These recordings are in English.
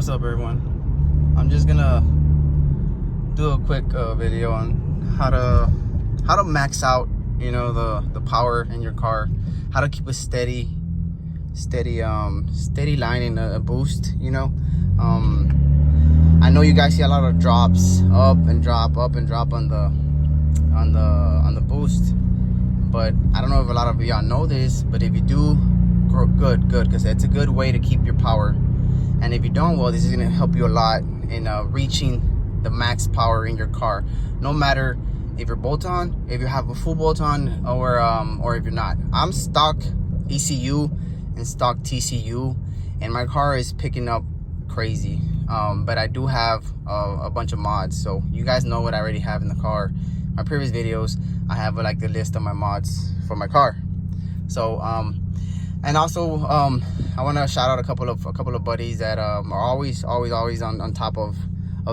What's up, everyone? I'm just gonna do a quick video on how to max out, you know, the power in your car, how to keep a steady line in a boost. You know, I know you guys see a lot of drops, up and drop on the boost, but I don't know if a lot of y'all know this, but if you do, good, because it's a good way to keep your power. And if you don't, well, this is going to help you a lot in reaching the max power in your car, no matter if you're bolt-on, if you have a full bolt-on, or if you're not. I'm stock ECU and stock TCU, and my car is picking up crazy. But I do have a bunch of mods, so you guys know what I already have in the car. My previous videos, I have like the list of my mods for my car. So and also I want to shout out a couple of buddies that are always on top of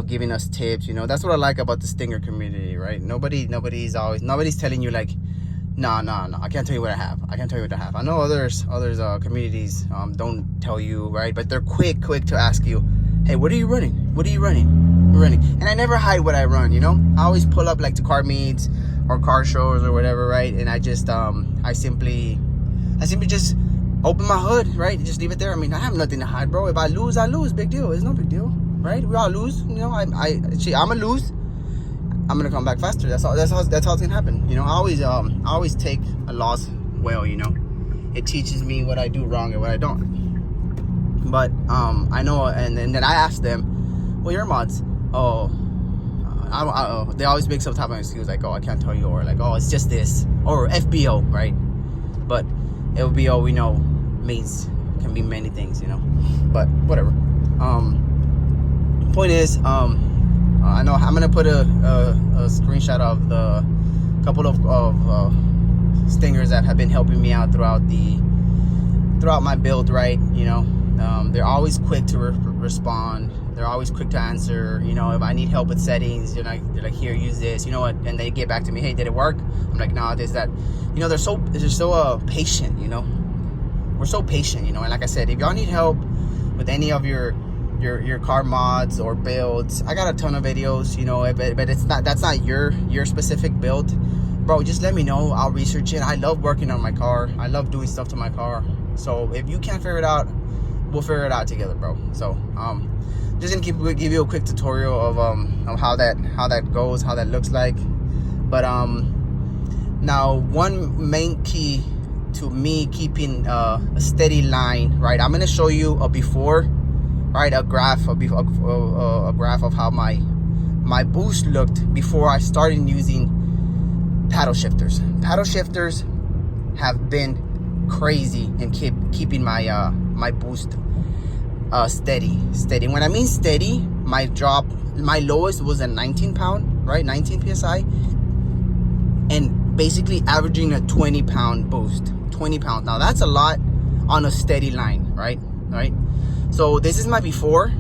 giving us tips. You know, that's what I like about the Stinger community, right? Nobody's telling you like, no, I can't tell you what I have. I know others communities don't tell you, right? But they're quick to ask you, hey, what are you running? And I never hide what I run, you know? I always pull up like to car meets or car shows or whatever, right? And I just I simply just open my hood, right? Just leave it there. I mean, I have nothing to hide, bro. If I lose, I lose. Big deal. It's no big deal, right? We all lose. You know, I'm gonna lose. I'm gonna come back faster. That's how it's gonna happen. You know, I always take a loss well. You know, it teaches me what I do wrong and what I don't. But I know, and then I ask them, well, your mods, they always make some type of excuse like, oh, I can't tell you, or like, oh, it's just this, or FBO, right? But FBO, we know, can be many things, you know, but whatever. Point is, I know I'm gonna put a screenshot of the couple of Stingers that have been helping me out throughout my build, right? You know, they're always quick to respond. They're always quick to answer. You know, if I need help with settings, they're like, here, use this. You know what? And they get back to me, hey, did it work? I'm like, nah, this, that. You know, they're so patient. You know, we're so patient. You know, and like I said, if y'all need help with any of your car mods or builds, I got a ton of videos. You know, but that's not your specific build, bro. Just let me know. I'll research it. I love working on my car. I love doing stuff to my car. So if you can't figure it out, we'll figure it out together, bro. So just gonna give you a quick tutorial of how that goes, how that looks like. But now one main key to me keeping a steady line, right? I'm gonna show you a before, right? A graph of how my boost looked before I started using paddle shifters. Paddle shifters have been crazy in keeping my boost steady. When I mean steady, my lowest was a 19 pound, right? 19 psi, and basically averaging a 20 pound boost. 20 pounds. Now that's a lot on a steady line, right? So this is my before.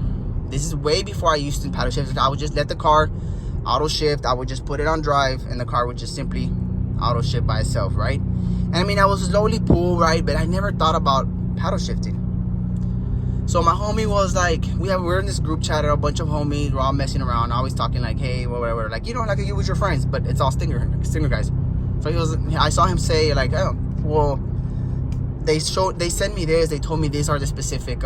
This is way before I used to paddle shift. I would just let the car auto shift. I would just put it on drive, and the car would just simply auto shift by itself, right? And I mean, I was slowly pull, right? But I never thought about paddle shifting. So my homie was like, we're in this group chat, a bunch of homies, we're all messing around, always talking like, hey, whatever, like, you know, like you with your friends, but it's all Stinger guys. So I saw him say like, oh, well, they sent me this, they told me these are the specific,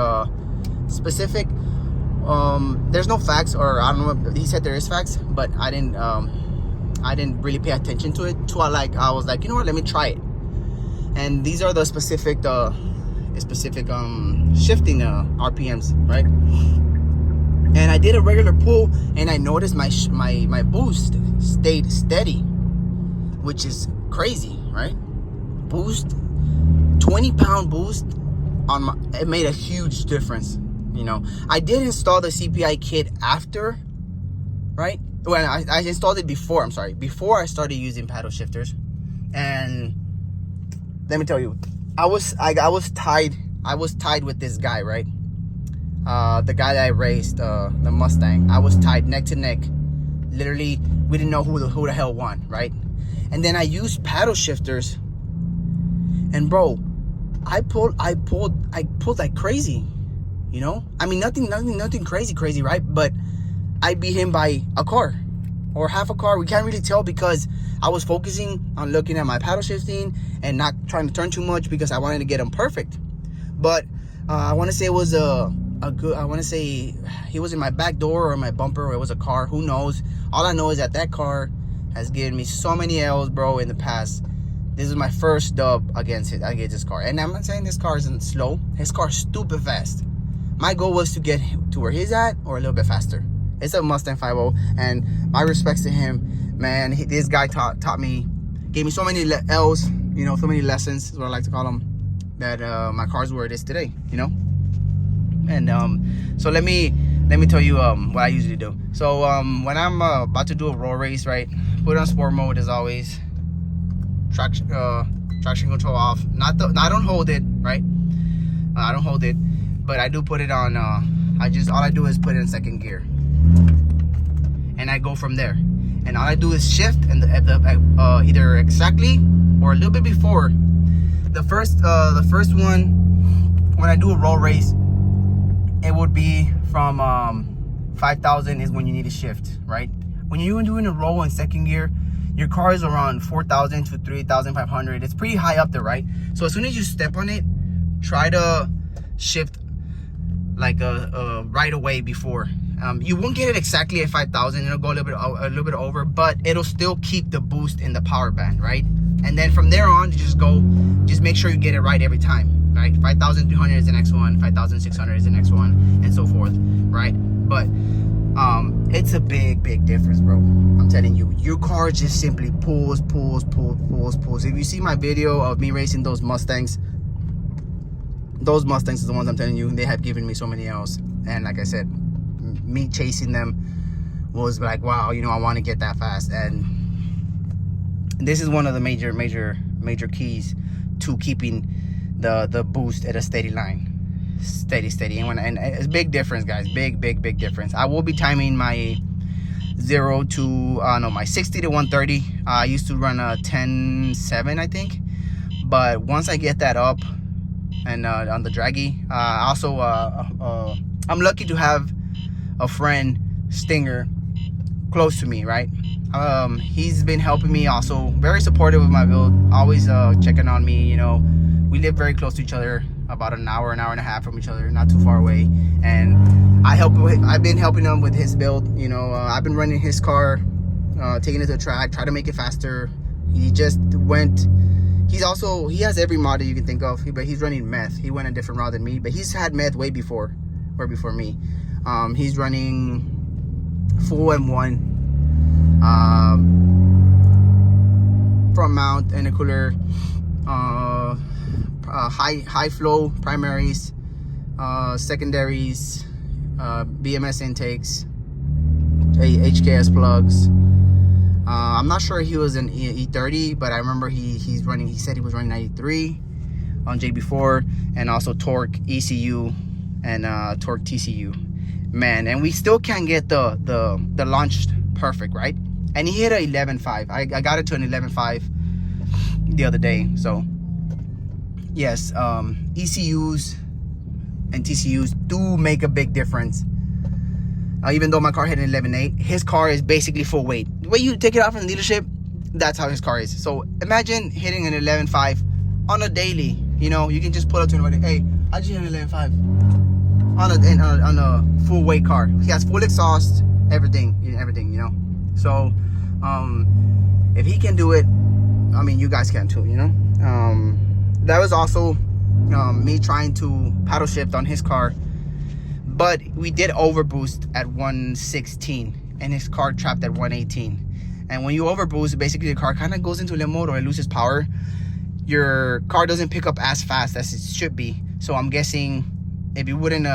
there's no facts, or I don't know, he said there is facts, but I didn't really pay attention to it. I was like, you know what, let me try it. And these are the specific shifting RPMs, right? And I did a regular pull, and I noticed my boost stayed steady, which is crazy, right? Boost, 20 pound boost it made a huge difference. You know, I did install the CPI kit after, right? When I installed it before I started using paddle shifters. And let me tell you, I was tied with this guy, right? The guy that I raced, the Mustang. I was tied neck to neck. Literally, we didn't know who the hell won, right? And then I used paddle shifters, and bro, I pulled like crazy. you know? I mean, nothing crazy, right? But I beat him by a car or half a car. We can't really tell because I was focusing on looking at my paddle shifting and not trying to turn too much because I wanted to get him perfect. But I want to say it was a good, I want to say he was in my back door or my bumper, or it was a car, who knows. All I know is that car has given me so many L's, bro, in the past. This is my first dub against this car. And I'm not saying this car isn't slow. His car is stupid fast. My goal was to get to where he's at or a little bit faster. It's a Mustang 5.0, and my respects to him, man. This guy taught me, gave me so many L's, you know, so many lessons is what I like to call them, that my car's where it is today, you know. And so let me tell you what I usually do. So when I'm about to do a roll race, right, put it on sport mode as always. Traction control off. I don't hold it, right? I don't hold it, but I do put it on. All I do is put it in second gear, and I go from there. And all I do is shift and either exactly or a little bit before the first one. When I do a roll race, it would be from 5,000 is when you need to shift, right? When you're doing a roll in second gear, your car is around 4,000 to 3,500. It's pretty high up there, right? So as soon as you step on it, try to shift like right away before. You won't get it exactly at 5,000. It'll go a little bit over, but it'll still keep the boost in the power band, right? And then from there on, just make sure you get it right every time, right? 5,300 is the next one, 5,600 is the next one, and so forth, right? But it's a big difference, bro. I'm telling you, your car just simply pulls. If you see my video of me racing those Mustangs is the ones I'm telling you, they have given me so many L's. And like I said, me chasing them was like, wow, you know, I want to get that fast. And this is one of the major keys to keeping the boost at a steady line. Steady. And it's a big difference, guys. Big difference. I will be timing my my 60 to 130. I used to run a 10.7, I think. But once I get that up and on the draggy, also I'm lucky to have a friend, Stinger, close to me, right? He's been helping me, also very supportive of my build, always checking on me, you know. We live very close to each other, about an hour and a half from each other, not too far away. And I've been helping him with his build, you know. I've been running his car, taking it to the track, try to make it faster. He has every mod that you can think of, but he's running meth. He went a different route than me, but he's had meth way before me. He's running full M1, front mount, intercooler, high flow primaries, secondaries, BMS intakes, HKS plugs. I'm not sure he was an E30, but I remember he said he was running 93 on JB4, and also torque ECU and torque TCU. Man, and we still can't get the launch perfect, right? And he hit a 11.5. I got it to an 11.5 the other day. So yes, ECUs and TCUs do make a big difference. Even though my car hit an 11.8, his car is basically full weight. The way you take it out from the dealership, that's how his car is. So imagine hitting an 11.5 on a daily. You know, you can just pull up to anybody, hey, I just hit an 11.5 on a full weight car. He has full exhaust, everything, you know. So if he can do it, I mean, you guys can too, you know. That was also me trying to paddle shift on his car, but we did overboost at 116 and his car trapped at 118. And when you overboost, basically the car kind of goes into limp mode, or it loses power. Your car doesn't pick up as fast as it should be. So I'm guessing if you wouldn't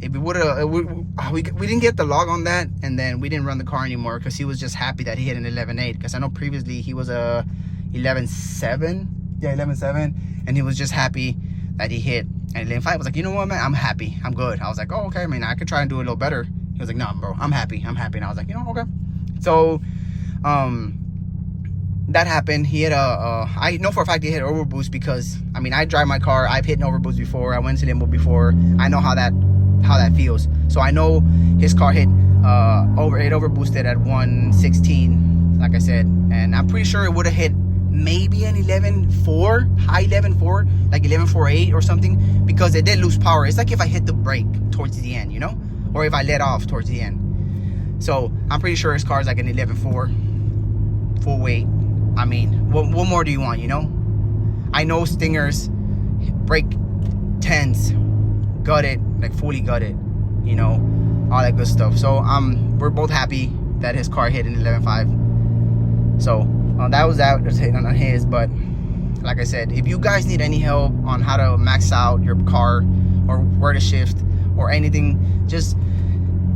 we didn't get the log on that, and then we didn't run the car anymore because he was just happy that he hit an 11.8, because I know previously he was a 11.7. Yeah, 11.7, and he was just happy that he hit an 11.5. I was like, you know what, man, I'm happy, I'm good. I was like, oh, okay, I mean, I could try and do a little better. He was like, no, bro, I'm happy. And I was like, you know, okay. So that happened. He hit I know for a fact he hit an overboost, because I mean, I drive my car, I've hit an overboost before, I went to limbo before, I know how that how that feels. So I know his car hit over boosted at 116, like I said, and I'm pretty sure it would have hit maybe an 11.4, high 11.4, like 11.48 or something, because it did lose power. It's like if I hit the brake towards the end, you know, or if I let off towards the end. So I'm pretty sure his car is like an 11.4 full weight. I mean, what more do you want, you know? I know Stingers brake 10s gutted, like fully gutted, you know, all that good stuff. So we're both happy that his car hit an 11.5. So that was just hitting on his. But like I said, if you guys need any help on how to max out your car or where to shift or anything, just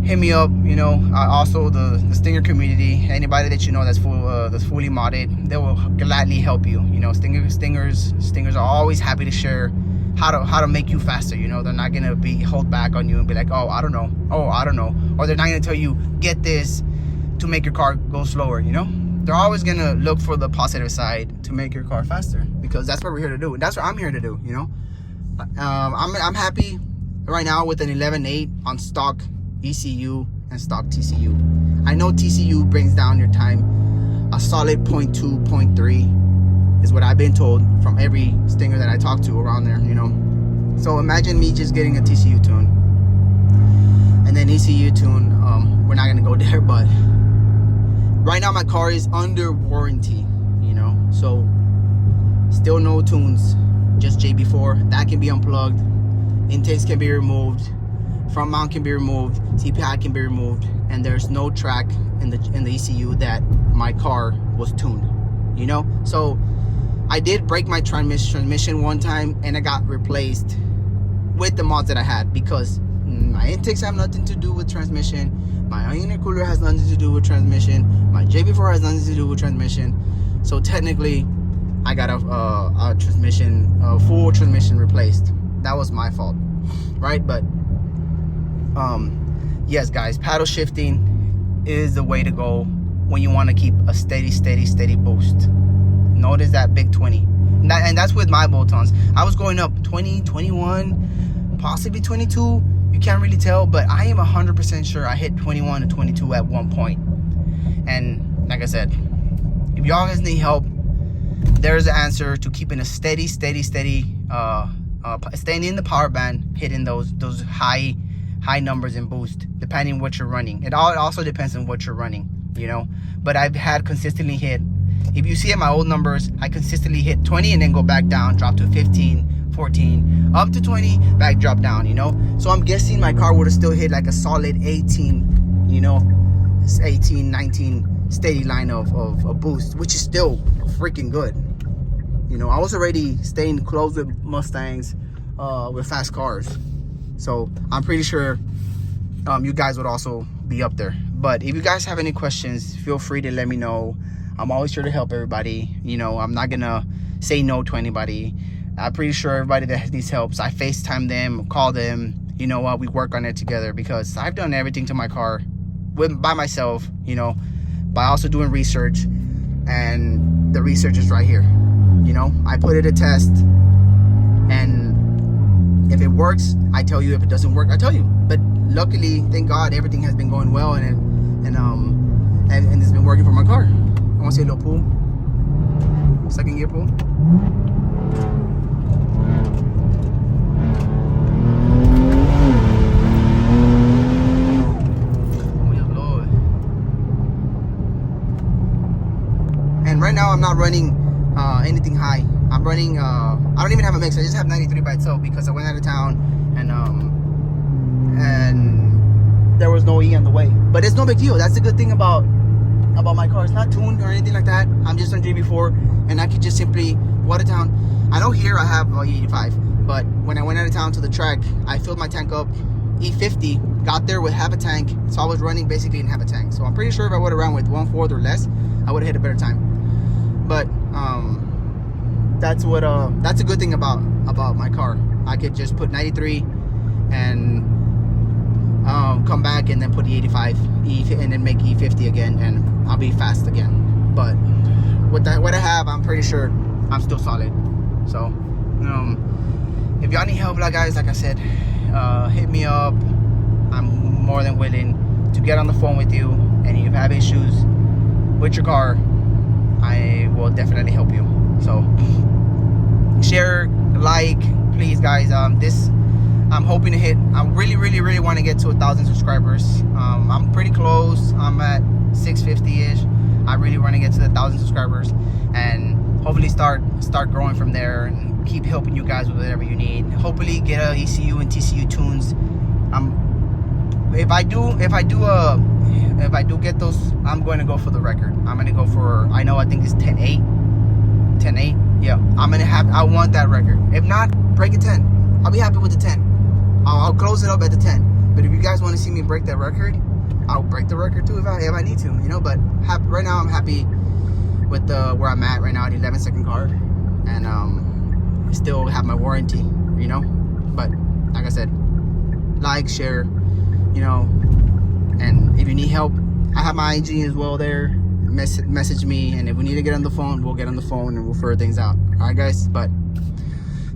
hit me up. You know, also the Stinger community, anybody that you know that's fully modded, they will gladly help you. You know, Stingers are always happy to share how to make you faster. You know, they're not gonna hold back on you and be like, oh, I don't know, or they're not gonna tell you get this to make your car go slower. You know, they're always gonna look for the positive side to make your car faster, because that's what we're here to do, and that's what I'm here to do. You know, I'm happy right now with an 11.8 on stock ECU and stock TCU. I know TCU brings down your time a solid 0.2, 0.3 is what I've been told from every Stinger that I talk to around there, you know. So imagine me just getting a TCU tune and then ECU tune. We're not gonna go there, but right now my car is under warranty, you know, so still no tunes, just JB4. That can be unplugged, intakes can be removed, front mount can be removed, TPI can be removed, and there's no track in the ECU that my car was tuned, you know. So I did break my transmission one time, and it got replaced with the mods that I had, because my intakes have nothing to do with transmission, my intercooler has nothing to do with transmission, my JB4 has nothing to do with transmission. So technically I got a transmission, full transmission replaced. That was my fault, right? But yes guys, paddle shifting is the way to go when you want to keep a steady boost. Notice that big 20, and that's with my bolt-ons. I was going up 20, 21, possibly 22. You can't really tell, but I am 100% sure I hit 21 to 22 at one point. And like I said, if y'all guys need help, there's the answer to keeping a steady staying in the power band, hitting those high numbers in boost, depending what you're running. It also depends on what you're running, you know. But I've had consistently hit, if you see at my old numbers, I consistently hit 20 and then go back down, drop to 15, 14, up to 20, back, drop down, you know. So I'm guessing my car would have still hit like a solid 18, you know, 18, 19 steady line of boost, which is still freaking good. You know, I was already staying close with Mustangs, with fast cars. So I'm pretty sure you guys would also be up there. But if you guys have any questions, feel free to let me know. I'm always here to help everybody. You know, I'm not gonna say no to anybody. I'm pretty sure everybody that needs help, so I FaceTime them, call them. You know what, we work on it together, because I've done everything to my car by myself, you know, by also doing research, and the research is right here. You know, I put it a test, and if it works, I tell you. If it doesn't work, I tell you. But luckily, thank God, everything has been going well, and it's been working for my car. I want to see a little pull, second gear pull. Oh yeah, Lord. And right now I'm not running anything high. I'm running I don't even have a mix. I just have 93 by itself, because I went out of town and there was no E on the way. But it's no big deal. That's the good thing about my car. It's not tuned or anything like that. I'm just on JB4, and I could just simply go out of town. I know here I have 85, but when I went out of town to the track, I filled my tank up, E50, got there with half a tank, so I was running basically in half a tank. So I'm pretty sure if I would have run with 1/4 or less, I would have hit a better time. But that's a good thing about my car. I could just put 93 and come back and then put the 85 and then make E50 again, and I'll be fast again. But with what I have, I'm pretty sure I'm still solid. So if y'all need help, guys, like I said, hit me up. more than willing to get on the phone with you. And if you have issues with your car, I will definitely help you. So share, like, please guys. This I'm hoping to hit. I really want to get to 1,000 subscribers. I'm pretty close. I'm at 650-ish. I really want to get to the 1,000 subscribers and hopefully start growing from there and keep helping you guys with whatever you need. Hopefully get a ECU and TCU tunes. If I do get those, I'm going to go for the record. I'm going to go for, I think it's 10.8. 10.8. Yeah, I want that record. If not, break it 10. I'll be happy with the 10. I'll close it up at the 10. But if you guys want to see me break that record, I'll break the record too if I need to, you know. But right now I'm happy with where I'm at right now, the 11-second car, and still have my warranty, you know. But like I said, like, share, you know, and if you need help, I have my IG as well there. Message me, and if we need to get on the phone, we'll get on the phone and we'll figure things out. All right, guys. But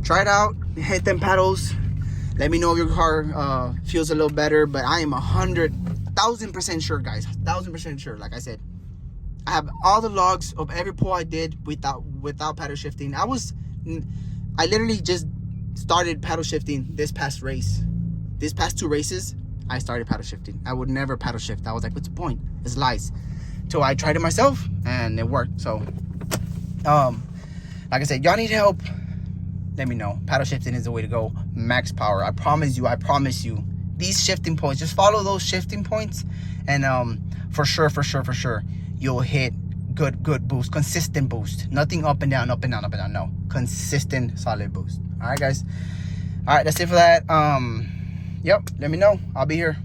try it out, hit them pedals. Let me know if your car feels a little better. But I am 1,000% sure, guys. 1,000% sure. Like I said, I have all the logs of every pull I did without paddle shifting. I literally just started paddle shifting this past race. This past 2 races, I started paddle shifting. I would never paddle shift. I was like, what's the point? It's lies. So I tried it myself and it worked. So like I said, y'all need help, let me know. Paddle shifting is the way to go. Max power. I promise you. These shifting points, just follow those shifting points, and for sure, you'll hit good boost, consistent boost. Nothing up and down. No, consistent, solid boost. All right, guys. All right, that's it for that. Yep, let me know. I'll be here.